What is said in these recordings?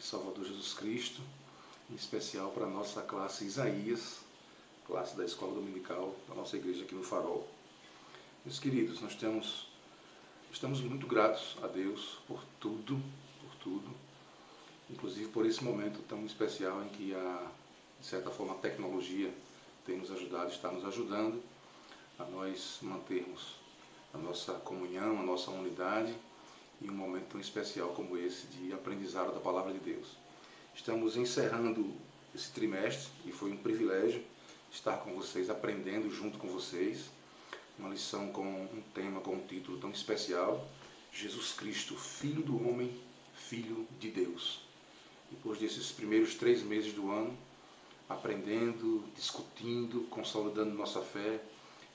Salvador Jesus Cristo, em especial para a nossa classe Isaías, classe da Escola Dominical da nossa igreja aqui no Farol. Meus queridos, nós estamos muito gratos a Deus por tudo, inclusive por esse momento tão especial em que, de certa forma, a tecnologia tem nos ajudado, está nos ajudando a nós mantermos a nossa comunhão, a nossa unidade, em um momento tão especial como esse de aprendizado da Palavra de Deus. Estamos encerrando esse trimestre e foi um privilégio estar com vocês, aprendendo junto com vocês, uma lição com um tema, com um título tão especial, Jesus Cristo, Filho do Homem, Filho de Deus. Depois desses primeiros 3 meses do ano, aprendendo, discutindo, consolidando nossa fé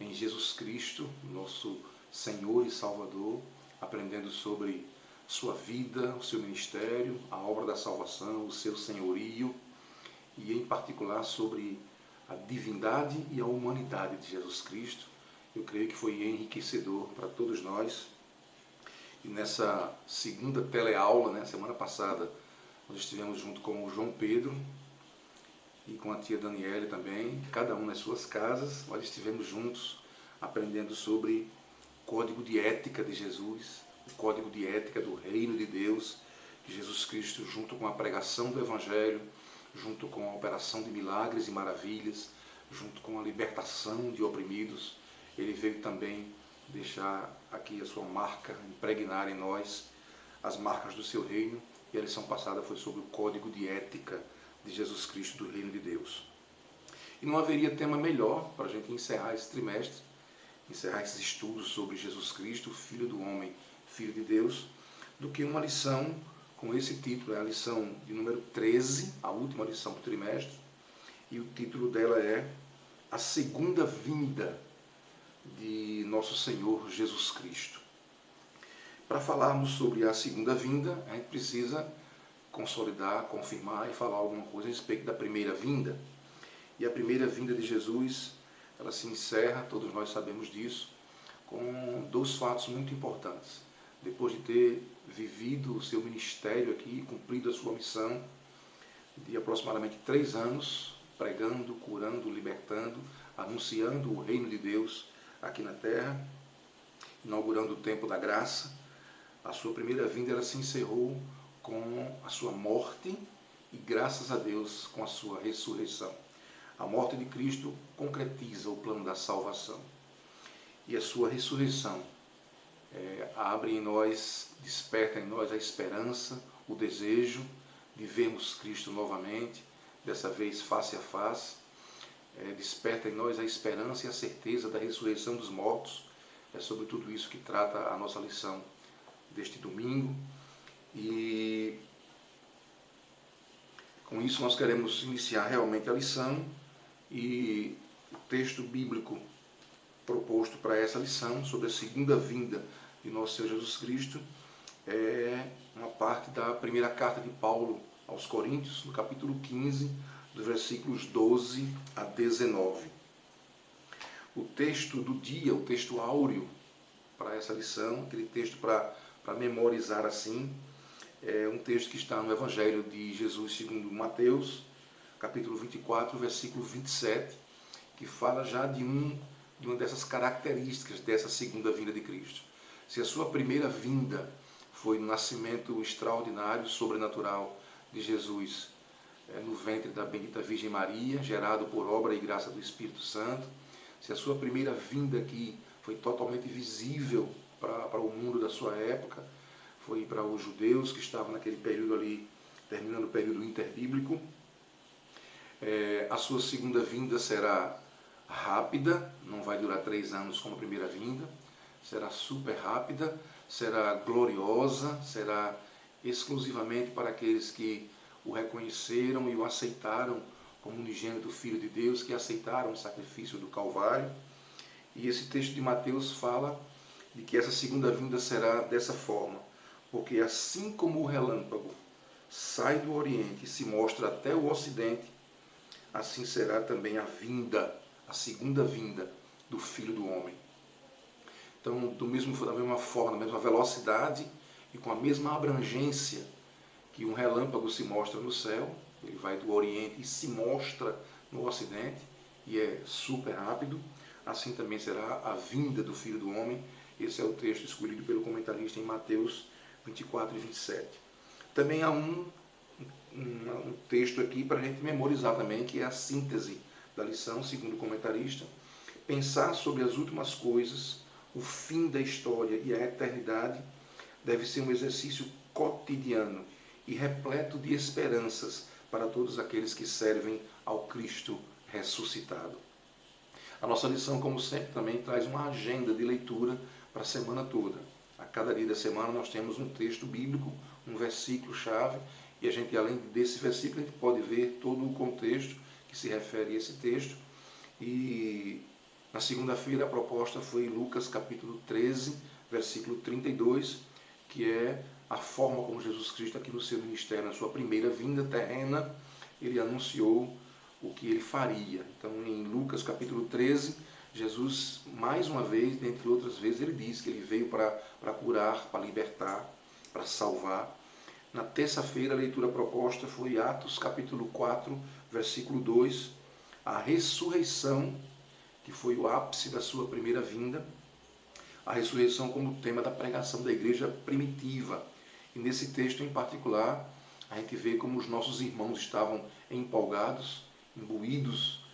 em Jesus Cristo, nosso Senhor e Salvador, aprendendo sobre sua vida, o seu ministério, a obra da salvação, o seu senhorio e, em particular, sobre a divindade e a humanidade de Jesus Cristo. Eu creio que foi enriquecedor para todos nós. E nessa segunda teleaula, semana passada, nós estivemos junto com o João Pedro e com a tia Daniele também, cada um nas suas casas. Nós estivemos juntos aprendendo sobre o código de ética de Jesus, o código de ética do reino de Deus, que Jesus Cristo, junto com a pregação do Evangelho, junto com a operação de milagres e maravilhas, junto com a libertação de oprimidos, ele veio também deixar aqui a sua marca, impregnar em nós as marcas do seu reino, e a lição passada foi sobre o código de ética de Jesus Cristo, do reino de Deus. E não haveria tema melhor para a gente encerrar esse trimestre, encerrar esses estudos sobre Jesus Cristo, Filho do Homem, Filho de Deus, do que uma lição com esse título. É a lição de número 13, a última lição do trimestre, e o título dela é A Segunda Vinda de Nosso Senhor Jesus Cristo. Para falarmos sobre a segunda vinda, a gente precisa consolidar, confirmar e falar alguma coisa a respeito da primeira vinda. E a primeira vinda de Jesus, ela se encerra, todos nós sabemos disso, com 2 fatos muito importantes. Depois de ter vivido o seu ministério aqui, cumprido a sua missão, de aproximadamente 3 anos, pregando, curando, libertando, anunciando o reino de Deus aqui na terra, inaugurando o tempo da graça, a sua primeira vinda ela se encerrou com a sua morte e, graças a Deus, com a sua ressurreição. A morte de Cristo concretiza o plano da salvação. E a sua ressurreição abre em nós, desperta em nós a esperança, o desejo de vermos Cristo novamente, dessa vez face a face. Desperta em nós a esperança e a certeza da ressurreição dos mortos. É sobre tudo isso que trata a nossa lição deste domingo. E com isso nós queremos iniciar realmente a lição, e o texto bíblico proposto para essa lição sobre a segunda vinda de nosso Senhor Jesus Cristo é uma parte da primeira carta de Paulo aos Coríntios, no capítulo 15, dos versículos 12 a 19. O texto do dia, o texto áureo para essa lição, aquele texto para memorizar assim, é um texto que está no Evangelho de Jesus segundo Mateus, capítulo 24, versículo 27, que fala já de uma dessas características dessa segunda vinda de Cristo. Se a sua primeira vinda foi no nascimento extraordinário, sobrenatural de Jesus, no ventre da bendita Virgem Maria, gerado por obra e graça do Espírito Santo, se a sua primeira vinda aqui foi totalmente visível para o mundo da sua época, foi para os judeus que estavam naquele período ali, terminando o período interbíblico, a sua segunda vinda será rápida, não vai durar 3 anos como a primeira vinda, será super rápida, será gloriosa, será exclusivamente para aqueles que o reconheceram e o aceitaram como unigênito Filho de Deus, que aceitaram o sacrifício do Calvário. E esse texto de Mateus fala de que essa segunda vinda será dessa forma, porque assim como o relâmpago sai do Oriente e se mostra até o Ocidente, assim será também a vinda, a segunda vinda do Filho do Homem. Então, da mesma forma, na mesma velocidade e com a mesma abrangência que um relâmpago se mostra no céu, ele vai do Oriente e se mostra no Ocidente, e é super rápido. Assim também será a vinda do Filho do Homem. Esse é o texto escolhido pelo comentarista em Mateus 24 e 27. Também há um texto aqui para a gente memorizar também, que é a síntese da lição, segundo o comentarista. Pensar sobre as últimas coisas, o fim da história e a eternidade deve ser um exercício cotidiano e repleto de esperanças para todos aqueles que servem ao Cristo ressuscitado. A nossa lição, como sempre, também traz uma agenda de leitura para a semana toda. A cada dia da semana nós temos um texto bíblico, um versículo-chave, e a gente, além desse versículo, a gente pode ver todo o contexto que se refere a esse texto. E na segunda-feira a proposta foi Lucas capítulo 13, versículo 32, que é a forma como Jesus Cristo, aqui no seu ministério, na sua primeira vinda terrena, ele anunciou o que ele faria. Então, em Lucas capítulo 13, Jesus, mais uma vez, dentre outras vezes, ele diz que ele veio para curar, para libertar, para salvar. Na terça-feira, a leitura proposta foi Atos capítulo 4, versículo 2, a ressurreição, que foi o ápice da sua primeira vinda, a ressurreição como tema da pregação da igreja primitiva. E nesse texto em particular, a gente vê como os nossos irmãos estavam empolgados, imbuídos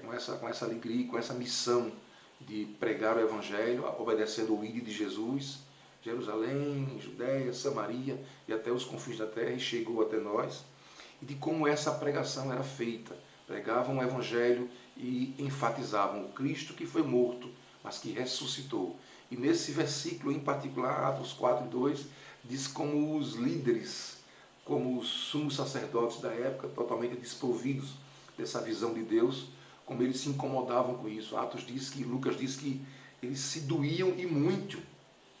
com essa alegria, com essa missão de pregar o Evangelho, obedecendo o ID de Jesus, Jerusalém, Judéia, Samaria e até os confins da terra, e chegou até nós, e de como essa pregação era feita. Pregavam o Evangelho e enfatizavam o Cristo que foi morto, mas que ressuscitou. E nesse versículo em particular, Atos 4, 2, diz como os líderes, como os sumos sacerdotes da época, totalmente desprovidos dessa visão de Deus, como eles se incomodavam com isso. Lucas diz que eles se doíam e muito,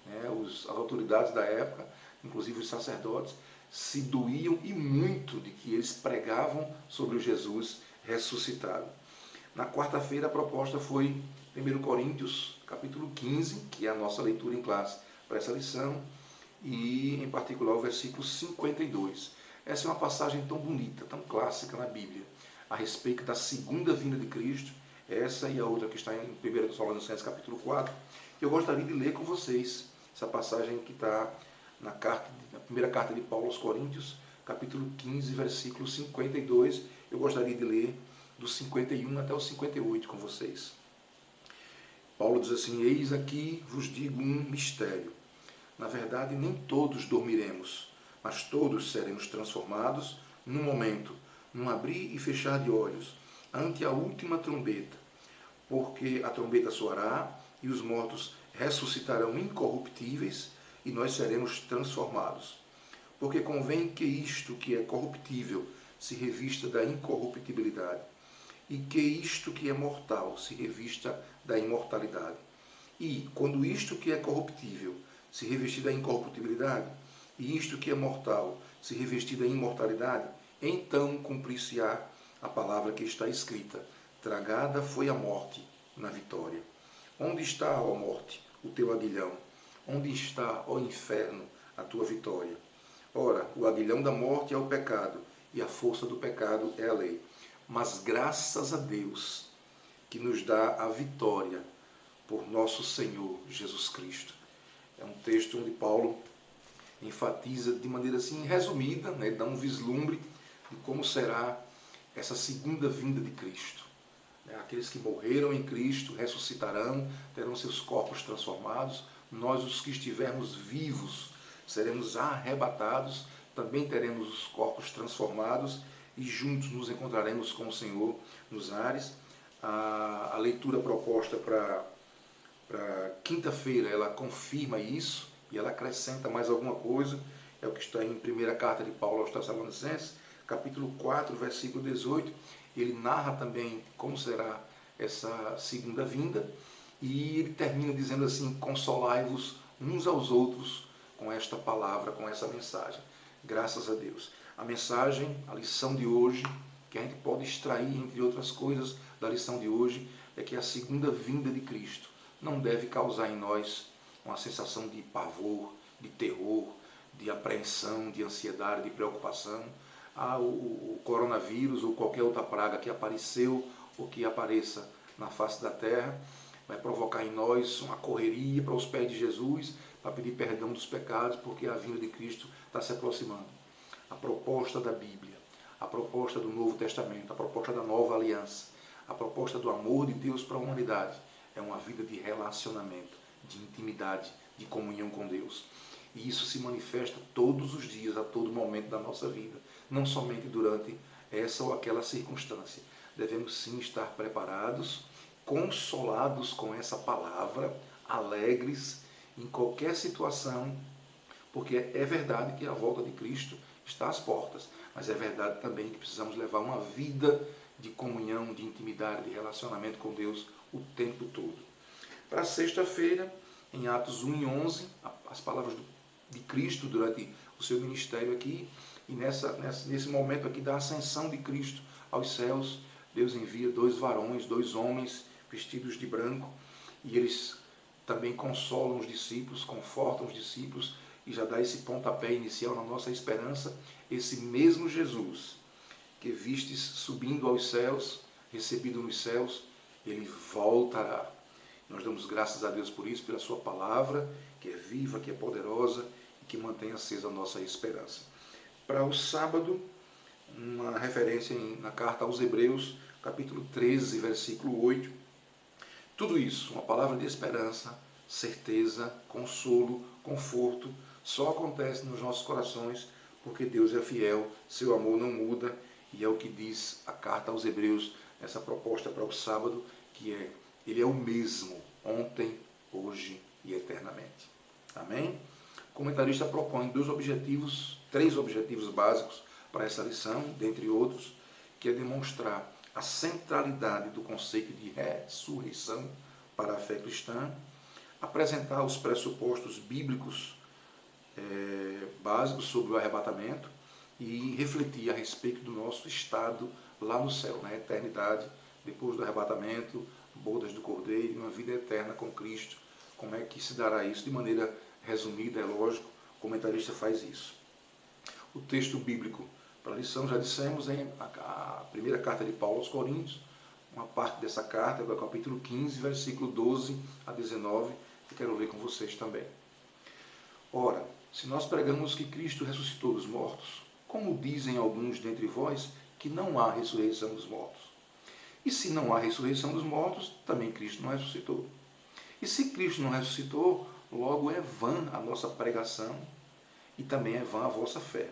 né? As autoridades da época, inclusive os sacerdotes, se doíam e muito de que eles pregavam sobre o Jesus ressuscitado. Na quarta-feira a proposta foi 1 Coríntios, capítulo 15, que é a nossa leitura em classe para essa lição, e em particular o versículo 52. Essa é uma passagem tão bonita, tão clássica na Bíblia, a respeito da segunda vinda de Cristo, essa e a outra que está em 1 Tessalonicenses capítulo 4. Eu gostaria de ler com vocês essa passagem que está na primeira carta de Paulo aos Coríntios, capítulo 15, versículo 52. Eu gostaria de ler do 51 até o 58 com vocês. Paulo diz assim: eis aqui vos digo um mistério. Na verdade, nem todos dormiremos, mas todos seremos transformados num momento, num abrir e fechar de olhos, ante a última trombeta. Porque a trombeta soará e os mortos ressuscitarão incorruptíveis e nós seremos transformados. Porque convém que isto que é corruptível se revista da incorruptibilidade, e que isto que é mortal se revista da imortalidade. E, quando isto que é corruptível se revestir da incorruptibilidade, e isto que é mortal se revestir da imortalidade, então cumprir-se-á a palavra que está escrita: tragada foi a morte na vitória. Onde está, ó morte, o teu aguilhão? Onde está, ó inferno, a tua vitória? Ora, o aguilhão da morte é o pecado, e a força do pecado é a lei. Mas graças a Deus, que nos dá a vitória por nosso Senhor Jesus Cristo. É um texto onde Paulo enfatiza de maneira assim resumida, né, dá um vislumbre de como será essa segunda vinda de Cristo. Aqueles que morreram em Cristo ressuscitarão, terão seus corpos transformados. Nós, os que estivermos vivos, seremos arrebatados, também teremos os corpos transformados e juntos nos encontraremos com o Senhor nos ares. A leitura proposta para quinta-feira, ela confirma isso e ela acrescenta mais alguma coisa. É o que está em primeira carta de Paulo aos Tessalonicenses, capítulo 4, versículo 18. Ele narra também como será essa segunda vinda e ele termina dizendo assim: consolai-vos uns aos outros com esta palavra, com essa mensagem. Graças a Deus. A mensagem, a lição de hoje, que a gente pode extrair, entre outras coisas, da lição de hoje, é que a segunda vinda de Cristo não deve causar em nós uma sensação de pavor, de terror, de apreensão, de ansiedade, de preocupação. O coronavírus ou qualquer outra praga que apareceu ou que apareça na face da terra vai provocar em nós uma correria para os pés de Jesus, para pedir perdão dos pecados, porque a vinda de Cristo está se aproximando. A proposta da Bíblia, a proposta do Novo Testamento, a proposta da Nova Aliança, a proposta do amor de Deus para a humanidade é uma vida de relacionamento, de intimidade, de comunhão com Deus. E isso se manifesta todos os dias, a todo momento da nossa vida, não somente durante essa ou aquela circunstância. Devemos sim estar preparados, consolados com essa palavra, alegres em qualquer situação, porque é verdade que a volta de Cristo está às portas, mas é verdade também que precisamos levar uma vida de comunhão, de intimidade, de relacionamento com Deus o tempo todo. Para sexta-feira, em Atos 1 e 11, as palavras de Cristo durante o seu ministério aqui, e nesse momento aqui da ascensão de Cristo aos céus, Deus envia 2 varões, 2 homens vestidos de branco, e eles também consolam os discípulos, confortam os discípulos, e já dá esse pontapé inicial na nossa esperança, esse mesmo Jesus que vistes subindo aos céus, recebido nos céus, ele voltará. Nós damos graças a Deus por isso, pela sua palavra, que é viva, que é poderosa e que mantém acesa a nossa esperança. Para o sábado, uma referência na carta aos Hebreus, capítulo 13, versículo 8. Tudo isso, uma palavra de esperança, certeza, consolo, conforto, só acontece nos nossos corações porque Deus é fiel, seu amor não muda, e é o que diz a carta aos Hebreus, essa proposta para o sábado, que é, ele é o mesmo, ontem, hoje e eternamente. Amém? O comentarista propõe 3 objetivos básicos para essa lição, dentre outros, que é demonstrar a centralidade do conceito de ressurreição para a fé cristã, apresentar os pressupostos bíblicos básicos sobre o arrebatamento e refletir a respeito do nosso estado lá no céu, na eternidade, depois do arrebatamento, bodas do Cordeiro, uma vida eterna com Cristo. Como é que se dará isso? De maneira resumida, é lógico, o comentarista faz isso. O texto bíblico para a lição, já dissemos, a primeira carta de Paulo aos Coríntios, uma parte dessa carta, do capítulo 15, versículo 12 a 19, que quero ler com vocês também. Ora, se nós pregamos que Cristo ressuscitou dos mortos, como dizem alguns dentre vós que não há ressurreição dos mortos? E se não há ressurreição dos mortos, também Cristo não ressuscitou. E se Cristo não ressuscitou, logo é vã a nossa pregação e também é vã a vossa fé.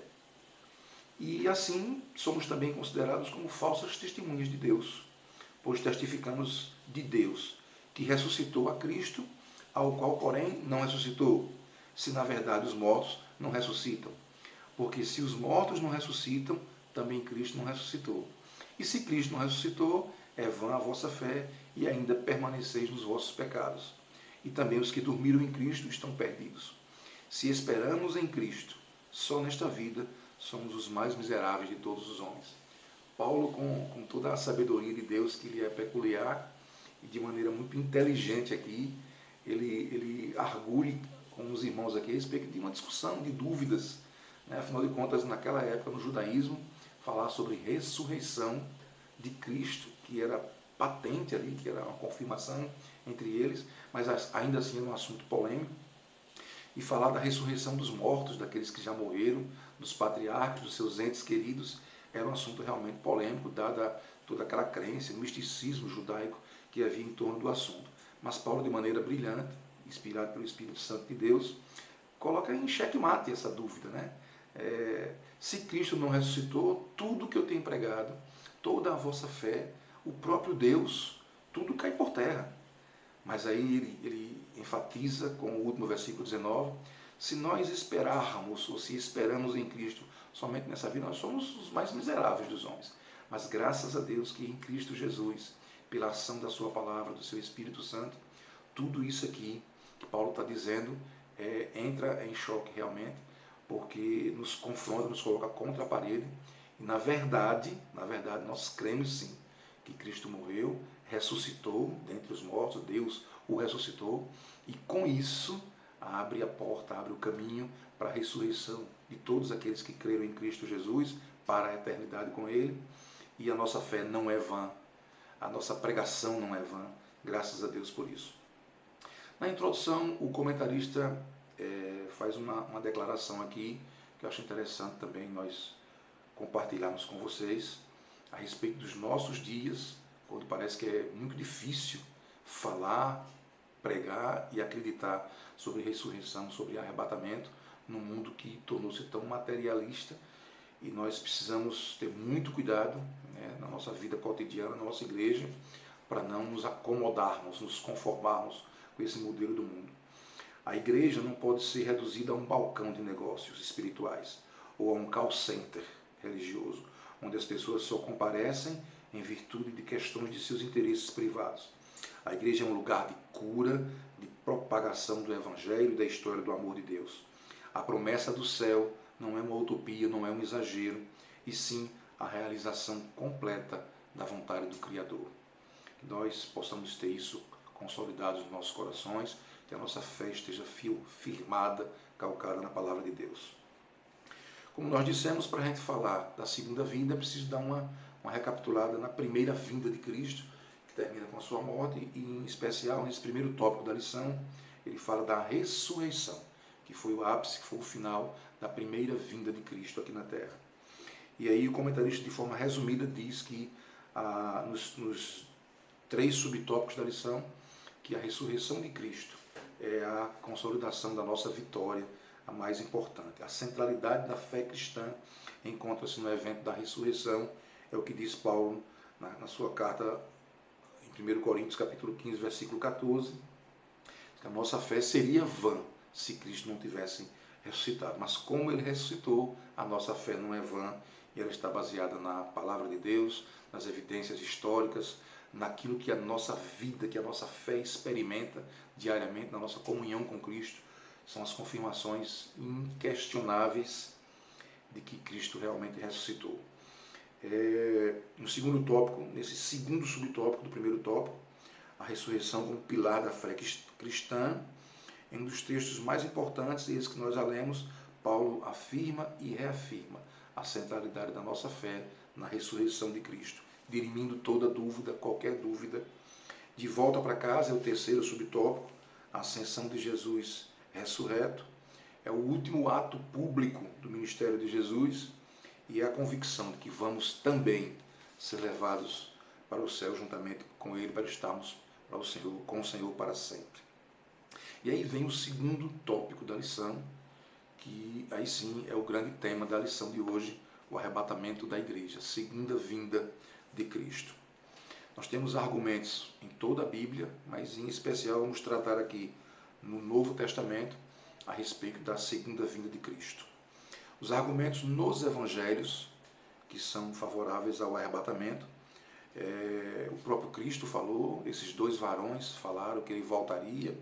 E assim somos também considerados como falsas testemunhas de Deus, pois testificamos de Deus, que ressuscitou a Cristo, ao qual, porém, não ressuscitou, se na verdade os mortos não ressuscitam. Porque se os mortos não ressuscitam, também Cristo não ressuscitou. E se Cristo não ressuscitou, é vã a vossa fé e ainda permaneceis nos vossos pecados. E também os que dormiram em Cristo estão perdidos. Se esperamos em Cristo, só nesta vida somos os mais miseráveis de todos os homens. Paulo, com toda a sabedoria de Deus que lhe é peculiar, e de maneira muito inteligente aqui, ele argui com os irmãos aqui a respeito de uma discussão, de dúvidas. Afinal de contas, naquela época, no judaísmo, falar sobre ressurreição de Cristo, que era patente ali, que era uma confirmação entre eles, mas ainda assim era um assunto polêmico. E falar da ressurreição dos mortos, daqueles que já morreram, dos patriarcas, dos seus entes queridos, era um assunto realmente polêmico, dada toda aquela crença, o misticismo judaico que havia em torno do assunto. Mas Paulo, de maneira brilhante, inspirado pelo Espírito Santo de Deus, coloca em xeque-mate essa dúvida, se Cristo não ressuscitou, tudo que eu tenho pregado, toda a vossa fé, o próprio Deus, tudo cai por terra. Mas aí ele enfatiza com o último versículo 19, se nós esperarmos, ou se esperamos em Cristo somente nessa vida, nós somos os mais miseráveis dos homens. Mas graças a Deus que em Cristo Jesus, pela ação da sua palavra, do seu Espírito Santo, tudo isso aqui que Paulo está dizendo entra em choque realmente, porque nos confronta, nos coloca contra a parede. E na verdade, nós cremos sim que Cristo morreu, ressuscitou dentre os mortos, Deus o ressuscitou, e com isso abre a porta, abre o caminho para a ressurreição de todos aqueles que creram em Cristo Jesus para a eternidade com Ele. E a nossa fé não é vã, a nossa pregação não é vã, graças a Deus por isso. Na introdução, o comentarista faz uma declaração aqui, que eu acho interessante também nós compartilharmos com vocês, a respeito dos nossos dias, quando parece que é muito difícil falar, pregar e acreditar sobre ressurreição, sobre arrebatamento, num mundo que tornou-se tão materialista, e nós precisamos ter muito cuidado, né, na nossa vida cotidiana, na nossa igreja, para não nos acomodarmos, nos conformarmos com esse modelo do mundo. A igreja não pode ser reduzida a um balcão de negócios espirituais ou a um call center religioso, onde as pessoas só comparecem em virtude de questões de seus interesses privados. A igreja é um lugar de cura, de propagação do evangelho e da história do amor de Deus. A promessa do céu não é uma utopia, não é um exagero, e sim a realização completa da vontade do Criador. Que nós possamos ter isso consolidado nos nossos corações, que a nossa fé esteja firmada, calcada na palavra de Deus. Como nós dissemos, para a gente falar da segunda vinda, é preciso dar uma recapitulada na primeira vinda de Cristo, que termina com a sua morte, e em especial, nesse primeiro tópico da lição, ele fala da ressurreição, que foi o ápice, que foi o final da primeira vinda de Cristo aqui na Terra. E aí o comentarista, de forma resumida, diz que nos 3 subtópicos da lição, que a ressurreição de Cristo é a consolidação da nossa vitória, a mais importante. A centralidade da fé cristã encontra-se no evento da ressurreição, é o que diz Paulo na sua carta em 1 Coríntios capítulo 15, versículo 14, que a nossa fé seria vã se Cristo não tivesse ressuscitado. Mas como Ele ressuscitou, a nossa fé não é vã, e ela está baseada na palavra de Deus, nas evidências históricas, naquilo que a nossa vida, que a nossa fé experimenta diariamente, na nossa comunhão com Cristo. São as confirmações inquestionáveis de que Cristo realmente ressuscitou. No segundo tópico, nesse segundo subtópico do primeiro tópico, a ressurreição como pilar da fé cristã, em um dos textos mais importantes, esse que nós já lemos, Paulo afirma e reafirma a centralidade da nossa fé na ressurreição de Cristo, dirimindo toda dúvida, qualquer dúvida. De volta para casa é o terceiro subtópico, a ascensão de Jesus ressurreto. É o último ato público do ministério de Jesus e é a convicção de que vamos também ser levados para o céu juntamente com Ele, para estarmos com o Senhor para sempre. E aí vem o segundo tópico da lição, que aí sim é o grande tema da lição de hoje, o arrebatamento da igreja, segunda vinda de Cristo. Nós temos argumentos em toda a Bíblia, mas em especial vamos tratar aqui no Novo Testamento a respeito da segunda vinda de Cristo. Os argumentos nos evangelhos, que são favoráveis ao arrebatamento, o próprio Cristo falou, esses 2 varões falaram que ele voltaria.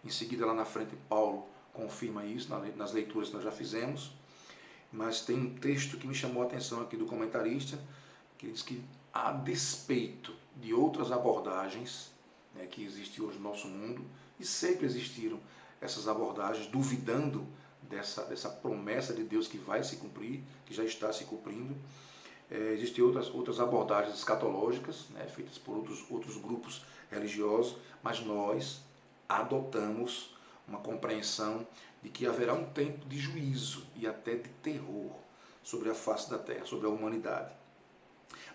Em seguida, lá na frente, Paulo confirma isso nas leituras que nós já fizemos. Mas tem um texto que me chamou a atenção aqui do comentarista, que diz que, a despeito de outras abordagens, né, que existem hoje no nosso mundo, e sempre existiram essas abordagens, duvidando dessa promessa de Deus que vai se cumprir, que já está se cumprindo. Existem outras abordagens escatológicas, né, feitas por outros grupos religiosos, mas nós adotamos uma compreensão de que haverá um tempo de juízo e até de terror sobre a face da terra, sobre a humanidade.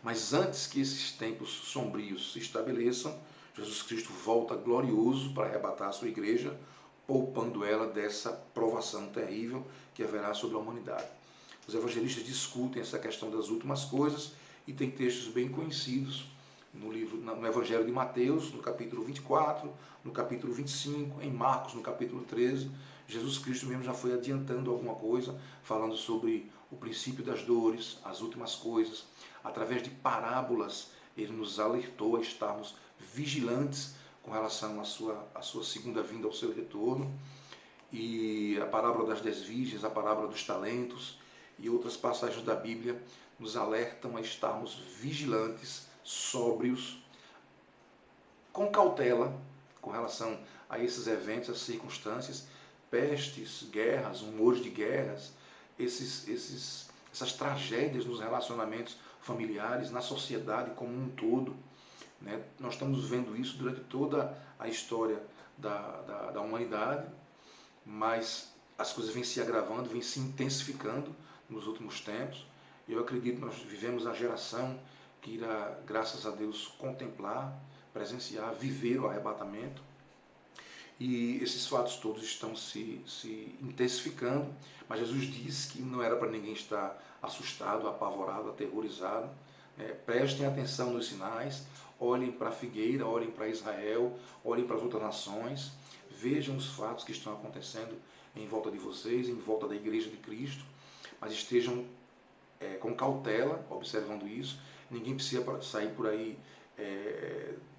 Mas antes que esses tempos sombrios se estabeleçam, Jesus Cristo volta glorioso para arrebatar a sua igreja, poupando ela dessa provação terrível que haverá sobre a humanidade. Os evangelistas discutem essa questão das últimas coisas e tem textos bem conhecidos no Evangelho de Mateus, no capítulo 24, no capítulo 25, em Marcos, no capítulo 13. Jesus Cristo mesmo já foi adiantando alguma coisa, falando sobre o princípio das dores, as últimas coisas. Através de parábolas, ele nos alertou a estarmos vigilantes com relação à sua segunda vinda, ao seu retorno. E a parábola das 10 virgens, a parábola dos talentos e outras passagens da Bíblia nos alertam a estarmos vigilantes, sóbrios, com cautela com relação a esses eventos, às circunstâncias pestes, guerras, rumores de guerras, essas tragédias nos relacionamentos familiares, na sociedade como um todo, né? Nós estamos vendo isso durante toda a história da humanidade, mas as coisas vêm se agravando, vêm se intensificando nos últimos tempos. Eu acredito que nós vivemos a geração que irá, graças a Deus, contemplar, presenciar, viver o arrebatamento. E esses fatos todos estão se intensificando, mas Jesus disse que não era para ninguém estar assustado, apavorado, aterrorizado. Prestem atenção nos sinais, olhem para a figueira, olhem para Israel, olhem para as outras nações, vejam os fatos que estão acontecendo em volta de vocês, em volta da Igreja de Cristo, mas estejam com cautela, observando isso. Ninguém precisa sair por aí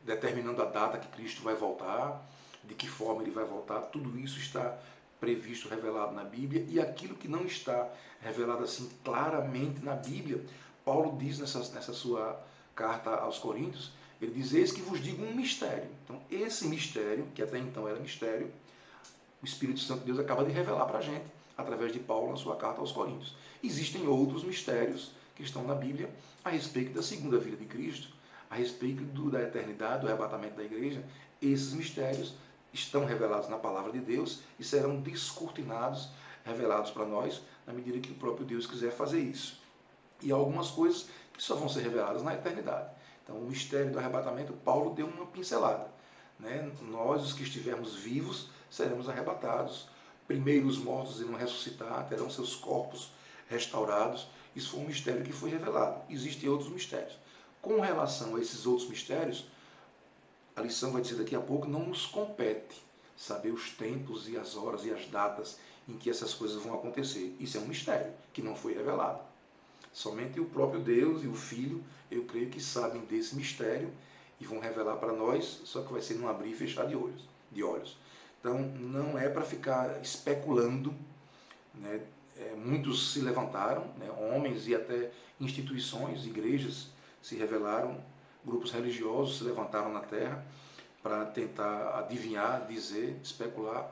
determinando a data que Cristo vai voltar, de que forma ele vai voltar. Tudo isso está previsto, revelado na Bíblia, e aquilo que não está revelado assim claramente na Bíblia, Paulo diz nessa sua carta aos Coríntios, ele diz: eis que vos digo um mistério. Então, esse mistério, que até então era mistério, o Espírito Santo de Deus acaba de revelar para a gente, através de Paulo na sua carta aos Coríntios. Existem outros mistérios que estão na Bíblia a respeito da segunda vinda de Cristo, a respeito da eternidade, do arrebatamento da igreja. Esses mistérios estão revelados na palavra de Deus e serão descortinados, revelados para nós, na medida que o próprio Deus quiser fazer isso. E há algumas coisas que só vão ser reveladas na eternidade. Então, o mistério do arrebatamento, Paulo deu uma pincelada, né? Nós, os que estivermos vivos, seremos arrebatados. Primeiro os mortos irão ressuscitar, terão seus corpos restaurados. Isso foi um mistério que foi revelado. Existem outros mistérios. Com relação a esses outros mistérios, a lição vai dizer daqui a pouco, não nos compete saber os tempos e as horas e as datas em que essas coisas vão acontecer. Isso é um mistério que não foi revelado. Somente o próprio Deus e o Filho, eu creio que sabem desse mistério e vão revelar para nós, só que vai ser num abrir e fechar de olhos. Então, não é para ficar especulando, né? Muitos se levantaram, né? Homens e até instituições, igrejas se revelaram, grupos religiosos se levantaram na terra para tentar adivinhar, dizer, especular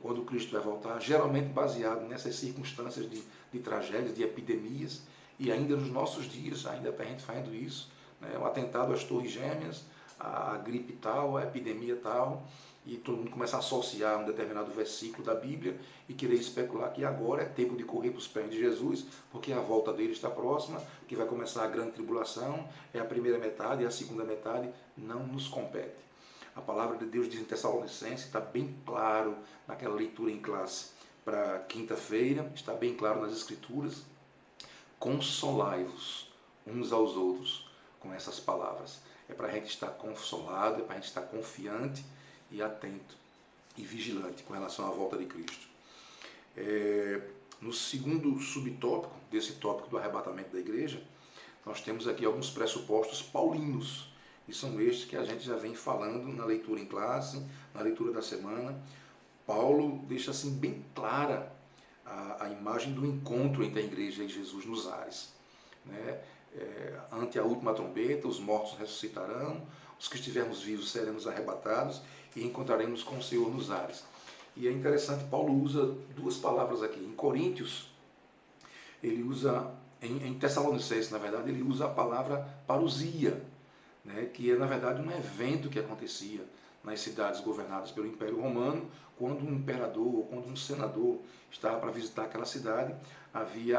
quando Cristo vai voltar, geralmente baseado nessas circunstâncias de tragédias, de epidemias, e ainda nos nossos dias, ainda a gente fazendo isso, né? O atentado às Torres Gêmeas, a gripe tal, a epidemia tal, e todo mundo começa a associar um determinado versículo da Bíblia e querer especular que agora é tempo de correr para os pés de Jesus, porque a volta dele está próxima, que vai começar a grande tribulação, é a primeira metade, é a segunda metade, não nos compete. A palavra de Deus diz em Tessalonicenses, está bem claro naquela leitura em classe para quinta-feira, está bem claro nas Escrituras: consolai-vos uns aos outros com essas palavras. É para a gente estar consolado, é para a gente estar confiante e atento e vigilante com relação à volta de Cristo. No segundo subtópico desse tópico do arrebatamento da igreja, nós temos aqui alguns pressupostos paulinos, e são estes que a gente já vem falando na leitura em classe, na leitura da semana. Paulo deixa assim bem clara a imagem do encontro entre a igreja e Jesus nos ares, né? Ante a última trombeta, os mortos ressuscitarão, os que estivermos vivos seremos arrebatados e encontraremos com o Senhor nos ares. E é interessante, Paulo usa duas palavras aqui. Em Coríntios, ele usa, em Tessalonicenses, na verdade, ele usa a palavra parousia, né, que é, na verdade, um evento que acontecia nas cidades governadas pelo Império Romano, quando um imperador ou quando um senador estava para visitar aquela cidade,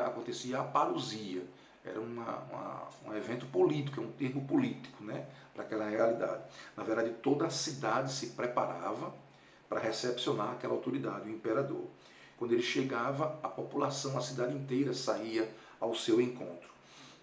acontecia a parousia. Era um evento político, é um termo político, né, para aquela realidade. Na verdade, toda a cidade se preparava para recepcionar aquela autoridade, o imperador. Quando ele chegava, a população, a cidade inteira saía ao seu encontro.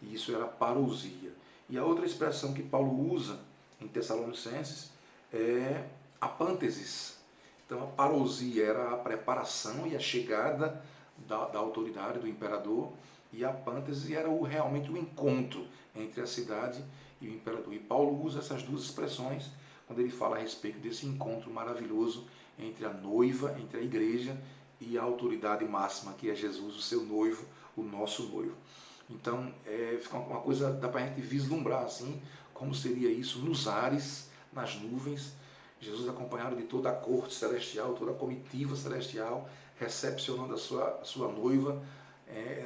E isso era parousia. E a outra expressão que Paulo usa em Tessalonicenses é apântesis. Então, a parousia era a preparação e a chegada da autoridade, do imperador, e a apântesis era realmente o encontro entre a cidade e o imperador. E Paulo usa essas duas expressões quando ele fala a respeito desse encontro maravilhoso entre a noiva, entre a igreja e a autoridade máxima, que é Jesus, o seu noivo, o nosso noivo. Então, fica uma coisa, dá para a gente vislumbrar assim, como seria isso nos ares, nas nuvens, Jesus acompanhado de toda a corte celestial, toda a comitiva celestial, recepcionando a sua noiva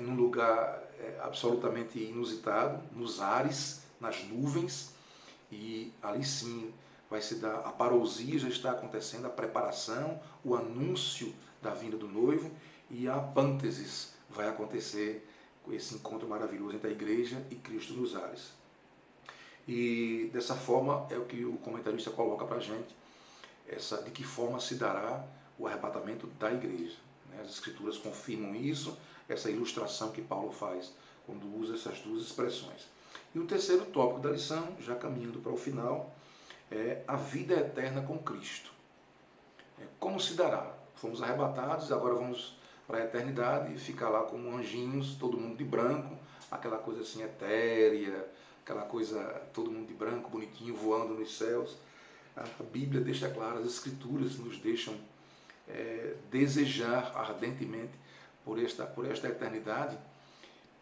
num lugar absolutamente inusitado, nos ares, nas nuvens, e ali sim vai se dar, a parousia já está acontecendo, a preparação, o anúncio da vinda do noivo, e a pântesis vai acontecer com esse encontro maravilhoso entre a igreja e Cristo nos ares. E dessa forma é o que o comentarista coloca para a gente, de que forma se dará o arrebatamento da igreja. As Escrituras confirmam isso, essa ilustração que Paulo faz quando usa essas duas expressões. E o terceiro tópico da lição, já caminhando para o final, é a vida eterna com Cristo. Como se dará? Fomos arrebatados, agora vamos para a eternidade e ficar lá como anjinhos, todo mundo de branco, aquela coisa assim etérea, aquela coisa, todo mundo de branco, bonitinho, voando nos céus. A Bíblia deixa claro, as Escrituras nos deixam desejar ardentemente por esta eternidade.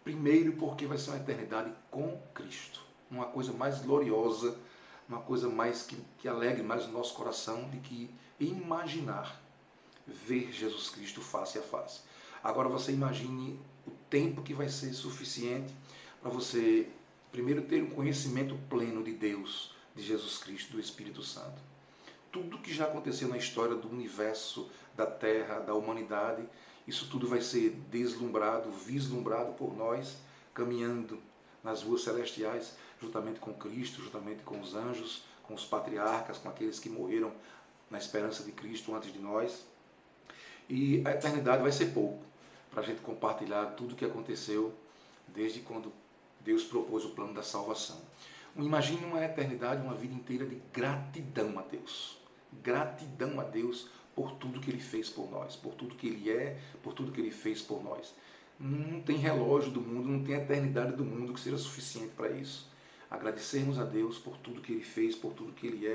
Primeiro porque vai ser uma eternidade com Cristo, uma coisa mais gloriosa, uma coisa mais que alegre mais o nosso coração de que imaginar ver Jesus Cristo face a face. Agora você imagine o tempo que vai ser suficiente para você primeiro ter um conhecimento pleno de Deus, de Jesus Cristo, do Espírito Santo. Tudo que já aconteceu na história do universo, da Terra, da humanidade, isso tudo vai ser deslumbrado, vislumbrado por nós, caminhando nas ruas celestiais, juntamente com Cristo, juntamente com os anjos, com os patriarcas, com aqueles que morreram na esperança de Cristo antes de nós. E a eternidade vai ser pouco para a gente compartilhar tudo o que aconteceu desde quando Deus propôs o plano da salvação. Imagine uma eternidade, uma vida inteira de gratidão a Deus. Gratidão a Deus por tudo que Ele fez por nós, por tudo que Ele é, por tudo que Ele fez por nós. Não tem relógio do mundo, não tem eternidade do mundo que seja suficiente para isso. Agradecermos a Deus por tudo que Ele fez, por tudo que Ele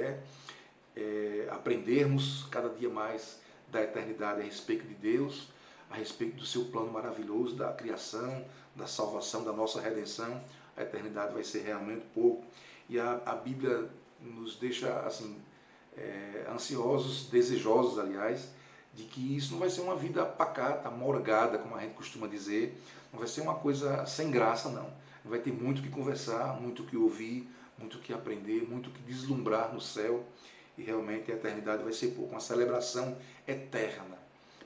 aprendermos cada dia mais da eternidade a respeito de Deus, a respeito do seu plano maravilhoso da criação, da salvação, da nossa redenção. A eternidade vai ser realmente pouco. E a Bíblia nos deixa assim ansiosos, desejosos, aliás, de que isso não vai ser uma vida pacata, morgada, como a gente costuma dizer. Não vai ser uma coisa sem graça, não. Vai ter muito que conversar, muito que ouvir, muito que aprender, muito que deslumbrar no céu. E realmente a eternidade vai ser pouco. Uma celebração eterna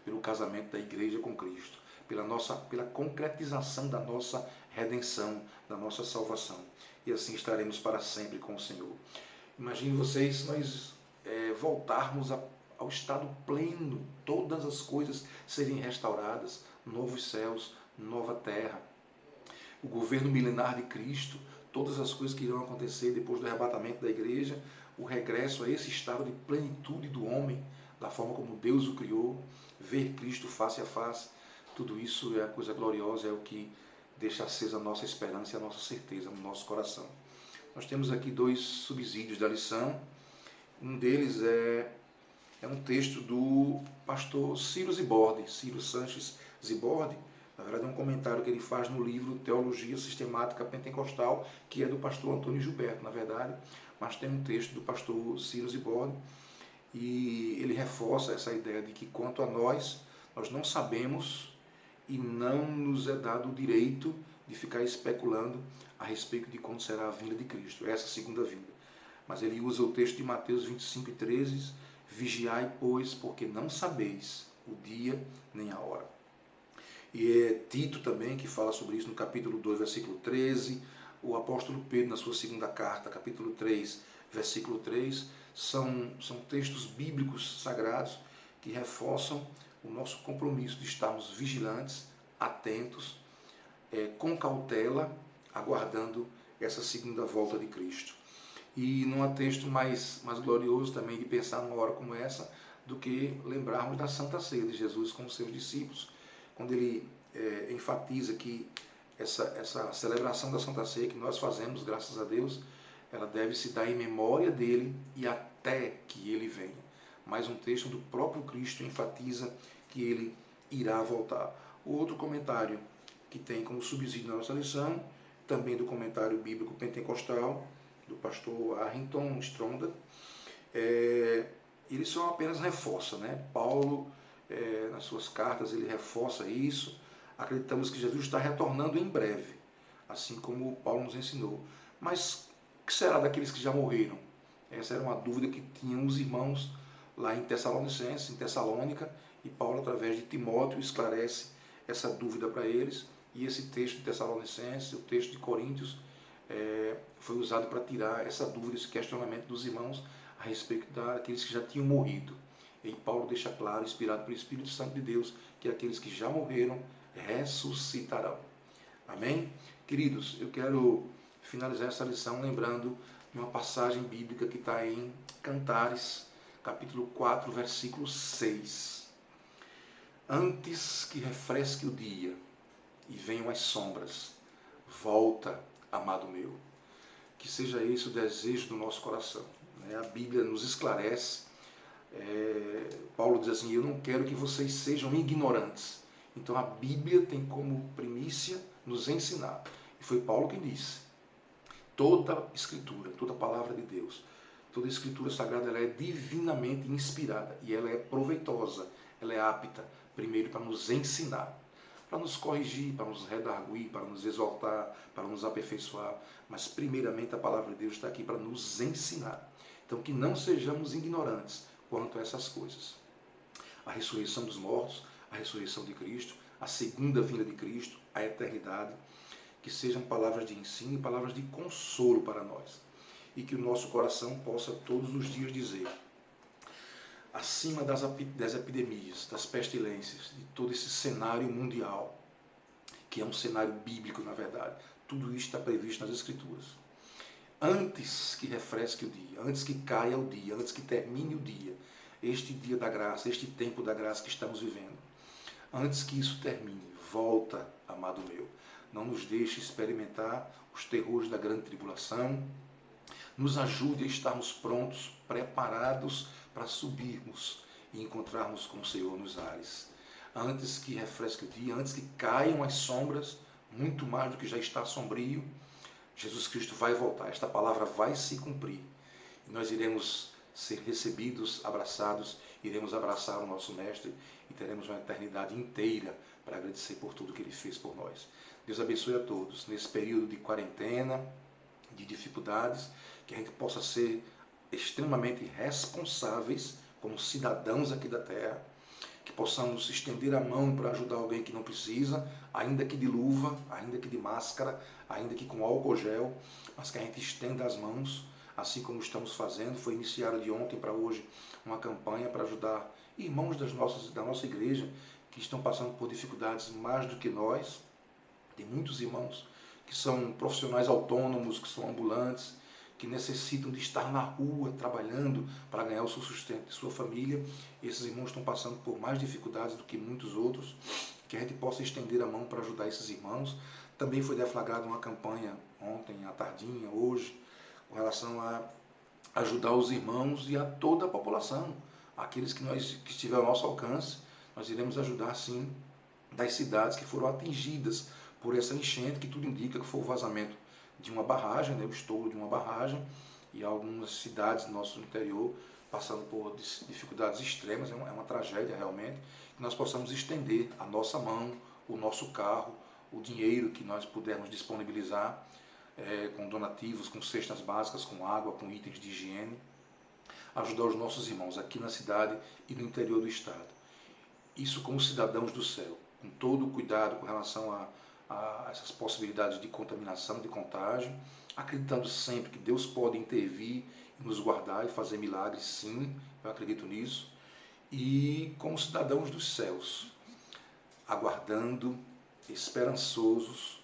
pelo casamento da igreja com Cristo, pela concretização da nossa redenção, da nossa salvação. E assim estaremos para sempre com o Senhor. Imagine vocês se nós voltarmos ao estado pleno, todas as coisas serem restauradas, novos céus, nova terra, o governo milenar de Cristo, todas as coisas que irão acontecer depois do arrebatamento da igreja, o regresso a esse estado de plenitude do homem, da forma como Deus o criou, ver Cristo face a face, tudo isso é a coisa gloriosa, é o que deixa acesa a nossa esperança e a nossa certeza no nosso coração. Nós temos aqui dois subsídios da lição. Um deles é um texto do pastor Ciro Sanches Zibordi. Na verdade, é um comentário que ele faz no livro Teologia Sistemática Pentecostal, que é do pastor Antônio Gilberto, na verdade. Mas tem um texto do pastor Ciro Zibordi, e ele reforça essa ideia de que, quanto a nós não sabemos e não nos é dado o direito de ficar especulando a respeito de quando será a vinda de Cristo, essa segunda vinda. Mas ele usa o texto de Mateus 25:13, vigiai, pois, porque não sabeis o dia nem a hora. E é Tito também que fala sobre isso no capítulo 2, versículo 13, o apóstolo Pedro na sua segunda carta, capítulo 3, versículo 3, são textos bíblicos sagrados que reforçam o nosso compromisso de estarmos vigilantes, atentos, com cautela, aguardando essa segunda volta de Cristo. E não há texto mais glorioso também de pensar numa hora como essa do que lembrarmos da Santa Ceia de Jesus com os seus discípulos, quando ele enfatiza que essa celebração da Santa Ceia que nós fazemos, graças a Deus, ela deve se dar em memória dele e até que ele venha. Mais um texto do próprio Cristo enfatiza que ele irá voltar. O outro comentário que tem como subsídio na nossa lição, também do comentário bíblico pentecostal, do pastor Arrington Stronda, ele só apenas reforça, né? Paulo, nas suas cartas, ele reforça isso. Acreditamos que Jesus está retornando em breve, assim como Paulo nos ensinou. Mas o que será daqueles que já morreram? Essa era uma dúvida que tinham os irmãos lá em Tessalonicenses, em Tessalônica, e Paulo, através de Timóteo, esclarece essa dúvida para eles. E esse texto de Tessalonicenses, o texto de Coríntios, foi usado para tirar essa dúvida, esse questionamento dos irmãos a respeito daqueles que já tinham morrido. E Paulo deixa claro, inspirado pelo Espírito Santo de Deus, que aqueles que já morreram ressuscitarão. Amém? Queridos, eu quero finalizar essa lição lembrando de uma passagem bíblica que está em Cantares, capítulo 4, versículo 6. Antes que refresque o dia e venham as sombras, volta, amado meu. Que seja esse o desejo do nosso coração. A Bíblia nos esclarece. Paulo diz assim: eu não quero que vocês sejam ignorantes. Então a Bíblia tem como primícia nos ensinar. E foi Paulo quem disse: toda escritura, toda palavra de Deus, toda escritura sagrada, ela é divinamente inspirada e ela é proveitosa, ela é apta, primeiro para nos ensinar, para nos corrigir, para nos redarguir, para nos exaltar, para nos aperfeiçoar, mas primeiramente a palavra de Deus está aqui para nos ensinar. Então que não sejamos ignorantes quanto a essas coisas. A ressurreição dos mortos, a ressurreição de Cristo, a segunda vinda de Cristo, a eternidade, que sejam palavras de ensino e palavras de consolo para nós. E que o nosso coração possa todos os dias dizer: acima das epidemias, das pestilências, de todo esse cenário mundial, que é um cenário bíblico, na verdade, tudo isso está previsto nas Escrituras. Antes que refresque o dia, antes que caia o dia, antes que termine o dia, este dia da graça, este tempo da graça que estamos vivendo, antes que isso termine, volta, amado meu. Não nos deixe experimentar os terrores da grande tribulação. Nos ajude a estarmos prontos, preparados para subirmos e encontrarmos com o Senhor nos ares. Antes que refresque o dia, antes que caiam as sombras, muito mais do que já está sombrio, Jesus Cristo vai voltar. Esta palavra vai se cumprir. E nós iremos ser recebidos, abraçados, iremos abraçar o nosso Mestre e teremos uma eternidade inteira para agradecer por tudo que Ele fez por nós. Deus abençoe a todos nesse período de quarentena, de dificuldades, que a gente possa ser extremamente responsáveis como cidadãos aqui da terra, que possamos estender a mão para ajudar alguém que não precisa, ainda que de luva, ainda que de máscara, ainda que com álcool gel, mas que a gente estenda as mãos, assim como estamos fazendo. Foi iniciada de ontem para hoje uma campanha para ajudar irmãos da nossa igreja que estão passando por dificuldades mais do que nós. Tem muitos irmãos que são profissionais autônomos, que são ambulantes, que necessitam de estar na rua trabalhando para ganhar o seu sustento de sua família. Esses irmãos estão passando por mais dificuldades do que muitos outros, que a gente possa estender a mão para ajudar esses irmãos. Também foi deflagrada uma campanha ontem, à tardinha, hoje, com relação a ajudar os irmãos e a toda a população, aqueles que estiver ao nosso alcance. Nós iremos ajudar, sim, das cidades que foram atingidas por essa enchente, que tudo indica que foi o vazamento de uma barragem, o estouro de uma barragem, e algumas cidades do nosso interior passando por dificuldades extremas. É uma tragédia realmente. Que nós possamos estender a nossa mão, o nosso carro, o dinheiro que nós pudermos disponibilizar, com donativos, com cestas básicas, com água, com itens de higiene, ajudar os nossos irmãos aqui na cidade e no interior do estado. Isso como cidadãos do céu, com todo o cuidado com relação a essas possibilidades de contaminação, de contágio, acreditando sempre que Deus pode intervir e nos guardar e fazer milagres, sim, eu acredito nisso, e como cidadãos dos céus, aguardando, esperançosos,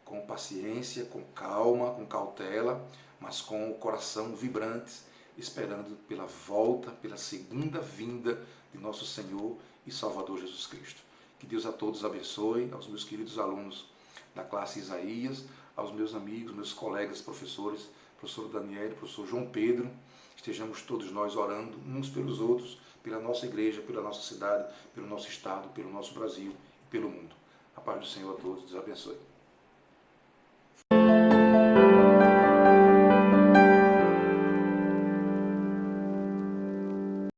com paciência, com calma, com cautela, mas com o coração vibrante, esperando pela volta, pela segunda vinda de nosso Senhor e Salvador Jesus Cristo. Que Deus a todos abençoe, aos meus queridos alunos da classe Isaías, aos meus amigos, meus colegas, professores, professor Daniel, professor João Pedro. Estejamos todos nós orando uns pelos outros, pela nossa igreja, pela nossa cidade, pelo nosso estado, pelo nosso Brasil e pelo mundo. A paz do Senhor a todos, Deus abençoe.